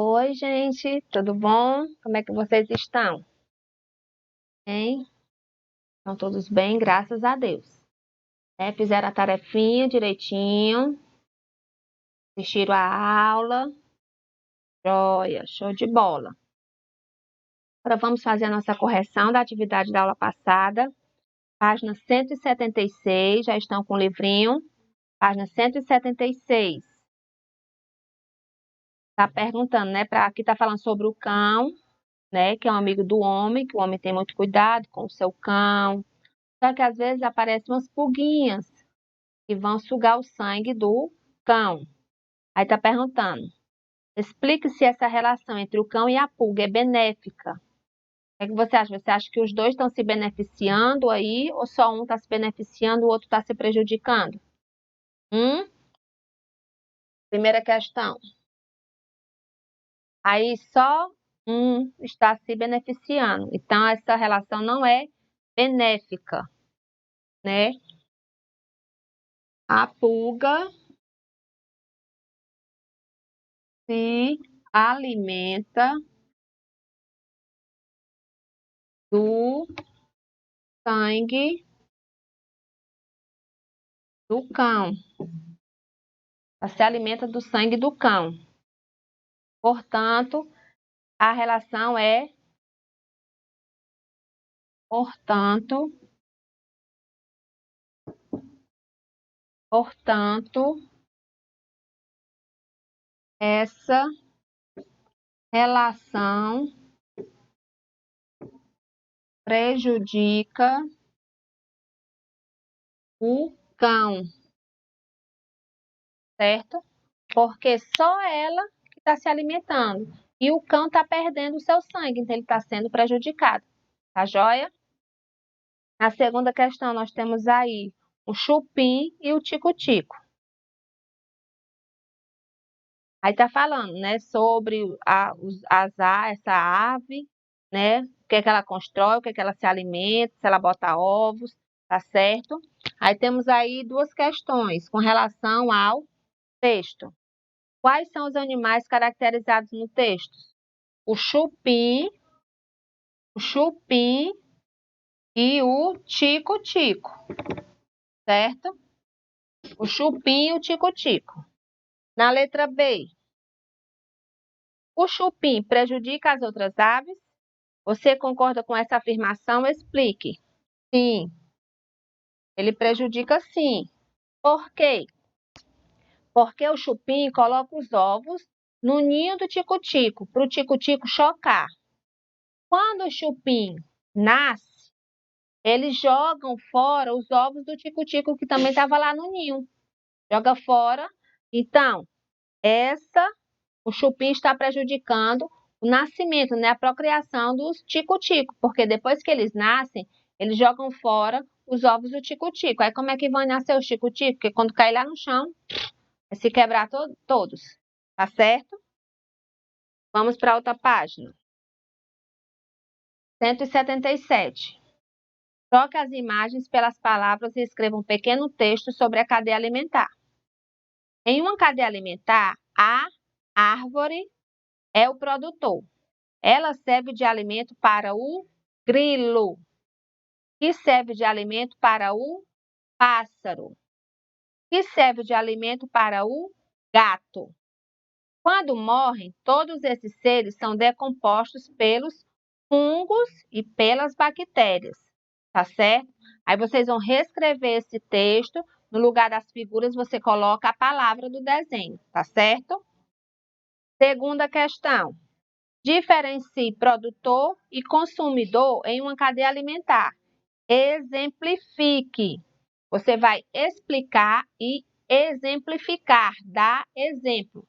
Oi, gente, tudo bom? Como é que vocês estão? Bem? Estão todos bem, graças a Deus. Fizeram a tarefinha direitinho, assistiram a aula, joia, show de bola. Agora vamos fazer a nossa correção da atividade da aula passada. Página 176, já estão com o livrinho. Página 176. Está perguntando, né? Aqui está falando sobre o cão, né? Que é um amigo do homem, que o homem tem muito cuidado com o seu cão. Só que às vezes aparecem umas pulguinhas que vão sugar o sangue do cão. Aí tá perguntando, explique se essa relação entre o cão e a pulga é benéfica. O que você acha? Você acha que os dois estão se beneficiando aí, ou só um está se beneficiando, o outro está se prejudicando? Primeira questão. Aí só um está se beneficiando. Então, essa relação não é benéfica, né? A pulga se alimenta do sangue do cão. Ela se alimenta do sangue do cão. Portanto, a relação é, portanto, essa relação prejudica o cão, certo? Porque só ela que está se alimentando e o cão está perdendo o seu sangue, então ele está sendo prejudicado. Tá joia? Na segunda questão, nós temos aí o chupim e o tico-tico. Aí tá falando, né, sobre essa ave, né, o que é que ela constrói, o que é que ela se alimenta, se ela bota ovos, tá certo? Aí temos aí duas questões com relação ao texto. Quais são os animais caracterizados no texto? O chupim e o tico-tico, certo? O chupim e o tico-tico. Na letra B, o chupim prejudica as outras aves? Você concorda com essa afirmação? Explique. Sim, ele prejudica sim. Por quê? Porque o chupim coloca os ovos no ninho do tico-tico, para o tico-tico chocar. Quando o chupim nasce, eles jogam fora os ovos do tico-tico que também estava lá no ninho. Joga fora. Então, o chupim está prejudicando o nascimento, né, a procriação dos tico-tico, porque depois que eles nascem, eles jogam fora os ovos do tico-tico. Aí como é que vão nascer os tico-tico? Porque quando cair lá no chão, vai se quebrar todos, tá certo? Vamos para outra página. 177. Troque as imagens pelas palavras e escreva um pequeno texto sobre a cadeia alimentar. Em uma cadeia alimentar, a árvore é o produtor. Ela serve de alimento para o grilo, que serve de alimento para o pássaro, que serve de alimento para o gato. Quando morrem, todos esses seres são decompostos pelos fungos e pelas bactérias, tá certo? Aí vocês vão reescrever esse texto, no lugar das figuras você coloca a palavra do desenho, tá certo? Segunda questão. Diferencie produtor e consumidor em uma cadeia alimentar. Exemplifique. Você vai explicar e exemplificar, dar exemplo.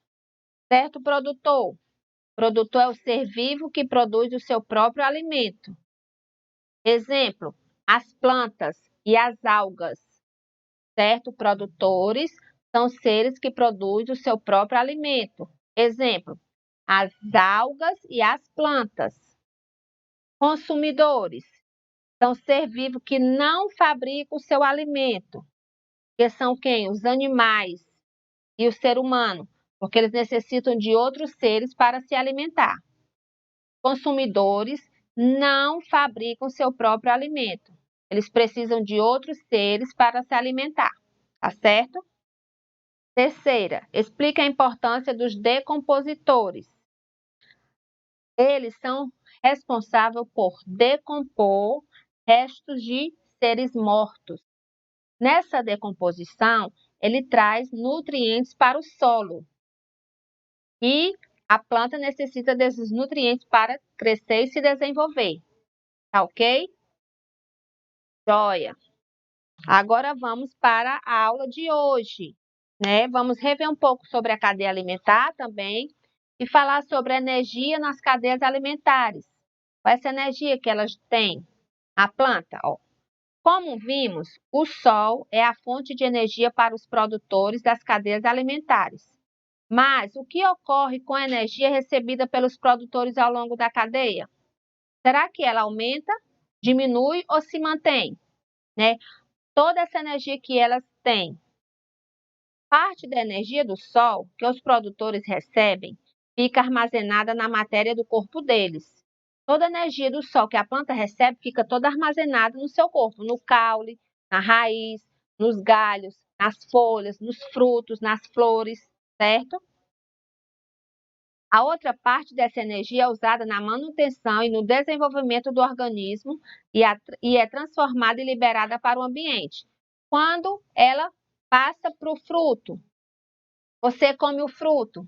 Certo, produtor? Produtor é o ser vivo que produz o seu próprio alimento. Exemplo, as plantas e as algas. Certo? Produtores são seres que produzem o seu próprio alimento. Exemplo, as algas e as plantas. Consumidores são ser vivo que não fabrica o seu alimento. Que são quem? Os animais e o ser humano. porque eles necessitam de outros seres para se alimentar. Consumidores não fabricam seu próprio alimento. Eles precisam de outros seres para se alimentar, tá certo? Terceira, explica a importância dos decompositores. Eles são responsáveis por decompor restos de seres mortos. Nessa decomposição, ele traz nutrientes para o solo. E a planta necessita desses nutrientes para crescer e se desenvolver. Tá ok? Joia! Agora vamos para a aula de hoje, né? Vamos rever um pouco sobre a cadeia alimentar também e falar sobre a energia nas cadeias alimentares. Essa energia que elas têm, a planta, ó. Como vimos, o sol é a fonte de energia para os produtores das cadeias alimentares. Mas o que ocorre com a energia recebida pelos produtores ao longo da cadeia? Será que ela aumenta, diminui ou se mantém? Né? Toda essa energia que elas têm. Parte da energia do sol que os produtores recebem fica armazenada na matéria do corpo deles. Toda a energia do sol que a planta recebe fica toda armazenada no seu corpo, no caule, na raiz, nos galhos, nas folhas, nos frutos, nas flores, certo? A outra parte dessa energia é usada na manutenção e no desenvolvimento do organismo e é transformada e liberada para o ambiente. Quando ela passa para o fruto, você come o fruto.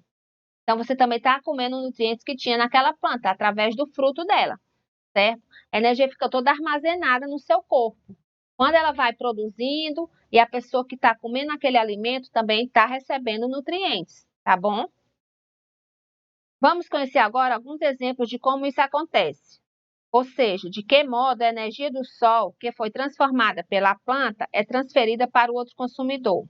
Então, você também está comendo nutrientes que tinha naquela planta, através do fruto dela, certo? A energia fica toda armazenada no seu corpo. Quando ela vai produzindo e a pessoa que está comendo aquele alimento também está recebendo nutrientes, tá bom? Vamos conhecer agora alguns exemplos de como isso acontece. Ou seja, de que modo a energia do sol que foi transformada pela planta é transferida para o outro consumidor.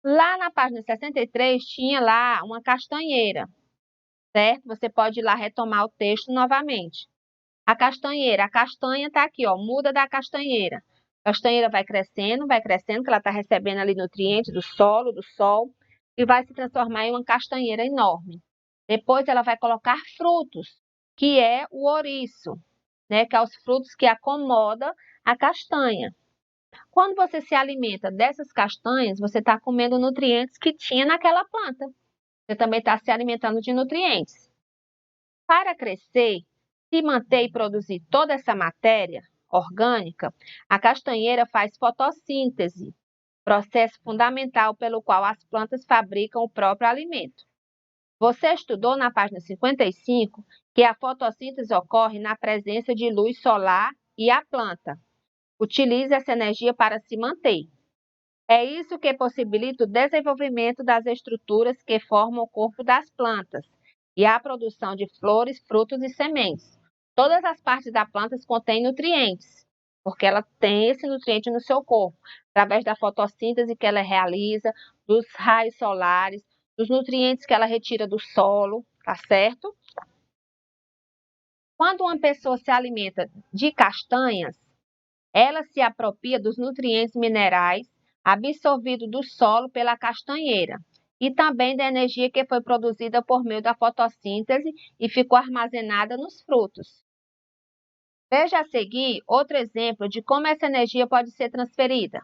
Lá na página 63 tinha lá uma castanheira, certo? Você pode ir lá retomar o texto novamente. A castanheira, a castanha está aqui, ó, muda da castanheira. A castanheira vai crescendo, que ela está recebendo ali nutrientes do solo, do sol, e vai se transformar em uma castanheira enorme. Depois ela vai colocar frutos, que é o ouriço, né? Que é os frutos que acomodam a castanha. Quando você se alimenta dessas castanhas, você está comendo nutrientes que tinha naquela planta. Você também está se alimentando de nutrientes. Para crescer, se manter e produzir toda essa matéria orgânica, a castanheira faz fotossíntese, processo fundamental pelo qual as plantas fabricam o próprio alimento. Você estudou na página 55 que a fotossíntese ocorre na presença de luz solar e a planta utiliza essa energia para se manter. É isso que possibilita o desenvolvimento das estruturas que formam o corpo das plantas e a produção de flores, frutos e sementes. Todas as partes da planta contêm nutrientes, porque ela tem esse nutriente no seu corpo, através da fotossíntese que ela realiza, dos raios solares, dos nutrientes que ela retira do solo, tá certo? Quando uma pessoa se alimenta de castanhas, ela se apropria dos nutrientes minerais absorvidos do solo pela castanheira e também da energia que foi produzida por meio da fotossíntese e ficou armazenada nos frutos. Veja a seguir outro exemplo de como essa energia pode ser transferida.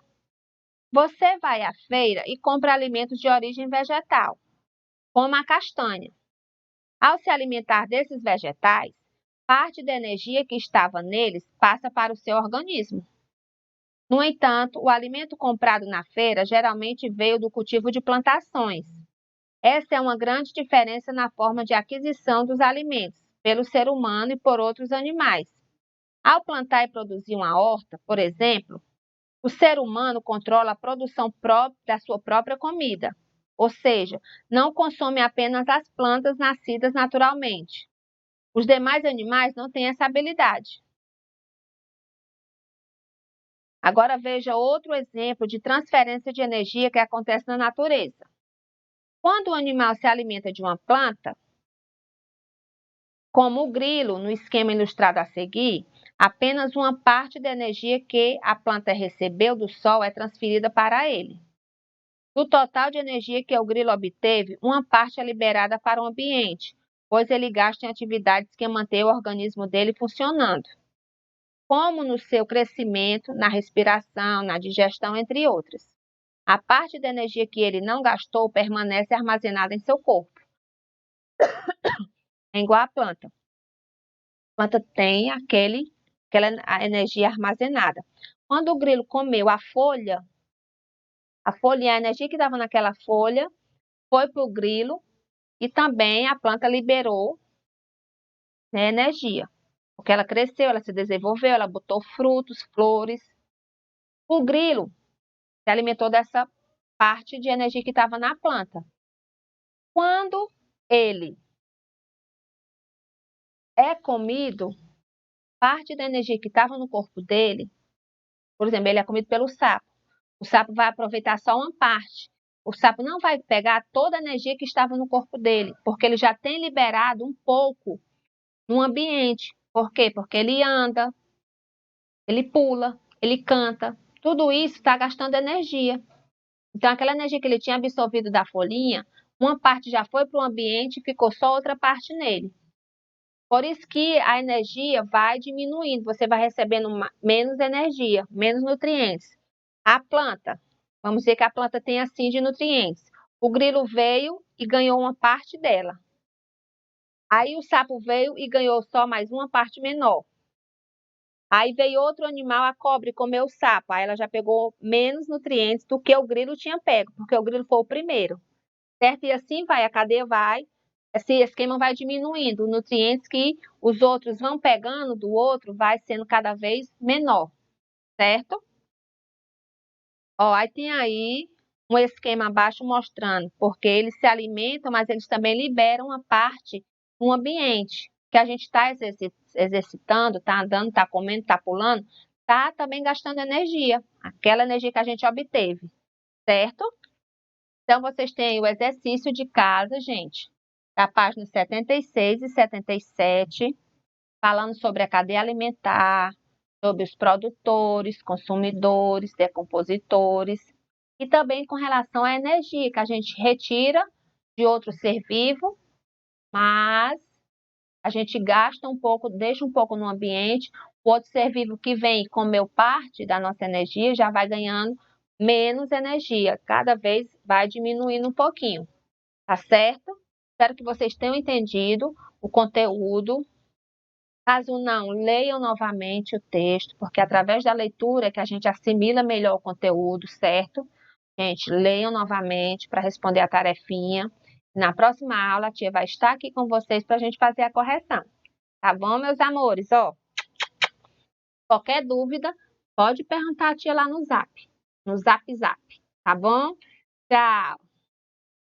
Você vai à feira e compra alimentos de origem vegetal, como a castanha. Ao se alimentar desses vegetais, parte da energia que estava neles passa para o seu organismo. No entanto, o alimento comprado na feira geralmente veio do cultivo de plantações. Essa é uma grande diferença na forma de aquisição dos alimentos, pelo ser humano e por outros animais. Ao plantar e produzir uma horta, por exemplo, o ser humano controla a produção própria da sua própria comida, ou seja, não consome apenas as plantas nascidas naturalmente. Os demais animais não têm essa habilidade. Agora veja outro exemplo de transferência de energia que acontece na natureza. Quando o animal se alimenta de uma planta, como o grilo no esquema ilustrado a seguir, apenas uma parte da energia que a planta recebeu do sol é transferida para ele. Do total de energia que o grilo obteve, uma parte é liberada para o ambiente, pois ele gasta em atividades que mantêm o organismo dele funcionando, como no seu crescimento, na respiração, na digestão, entre outras. A parte da energia que ele não gastou permanece armazenada em seu corpo. É igual a planta. A planta tem aquela energia armazenada. Quando o grilo comeu a folha, a energia que estava naquela folha foi para o grilo e também a planta liberou, né, energia. Porque ela cresceu, ela se desenvolveu, ela botou frutos, flores. O grilo se alimentou dessa parte de energia que estava na planta. Quando ele é comido, parte da energia que estava no corpo dele, por exemplo, ele é comido pelo sapo. O sapo vai aproveitar só uma parte. O sapo não vai pegar toda a energia que estava no corpo dele, porque ele já tem liberado um pouco no ambiente. Por quê? Porque ele anda, ele pula, ele canta. Tudo isso está gastando energia. Então, aquela energia que ele tinha absorvido da folhinha, uma parte já foi para o ambiente e ficou só outra parte nele. Por isso que a energia vai diminuindo, você vai recebendo menos energia, menos nutrientes. A planta, vamos dizer que a planta tem assim de nutrientes. O grilo veio e ganhou uma parte dela. Aí o sapo veio e ganhou só mais uma parte menor. Aí veio outro animal, a cobra, e comeu o sapo. Aí ela já pegou menos nutrientes do que o grilo tinha pego, porque o grilo foi o primeiro. Certo? E assim vai, a cadeia vai, esse esquema vai diminuindo. Os nutrientes que os outros vão pegando do outro vai sendo cada vez menor. Certo? Ó, aí tem aí um esquema abaixo mostrando porque eles se alimentam, mas eles também liberam uma parte no ambiente que a gente está exercitando, está andando, está comendo, está pulando, está também gastando energia, aquela energia que a gente obteve, certo? Então, vocês têm o exercício de casa, gente, da página 76 e 77, falando sobre a cadeia alimentar, sobre os produtores, consumidores, decompositores, e também com relação à energia que a gente retira de outro ser vivo, mas a gente gasta um pouco, deixa um pouco no ambiente, o outro ser vivo que vem e comeu parte da nossa energia já vai ganhando menos energia, cada vez vai diminuindo um pouquinho, tá certo? Espero que vocês tenham entendido o conteúdo. Caso não, leiam novamente o texto, porque através da leitura é que a gente assimila melhor o conteúdo, certo? Gente, leiam novamente para responder a tarefinha. Na próxima aula, a tia vai estar aqui com vocês para a gente fazer a correção. Tá bom, meus amores? Ó, qualquer dúvida, pode perguntar a tia lá no Zap. No Zap Zap. Tá bom? Tchau!